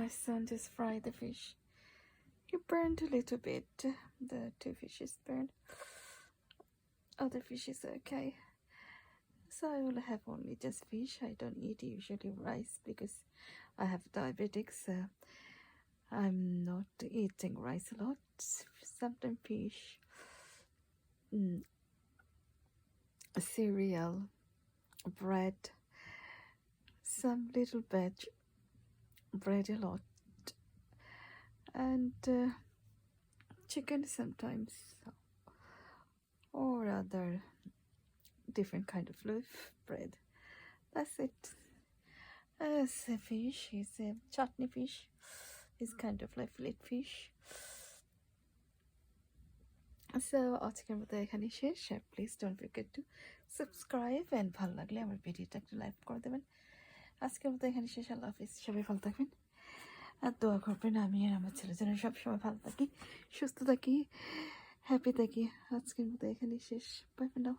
son just fried the fish. He burned a little bit. The two fishes burned. Other fish is okay. So I will have only just fish. I don't eat usually rice because I have diabetics. I'm not eating rice a lot. Sometimes fish, cereal, bread, some little veg, bread a lot, and chicken sometimes, or other different kind of loaf bread. That's it. As a fish is a chutney fish. It's kind of like fillet fish. So আজকের মতো এখানে শেষ। Please don't forget to subscribe and ভালো লাগলে আমার ভিডিওটা একটু like করে দেবেন। আজকের মতো এখানে শেষ। আল্লাহ হাফিজ। সবাই ভালো থাকবেন আর দোয়া করবেন আমি আর আমার ছেলে যেন সবসময় ভালো থাকি, সুস্থ থাকি, হ্যাপি থাকি। আজকের মতো এখানে শেষ। বাই বাই নাও।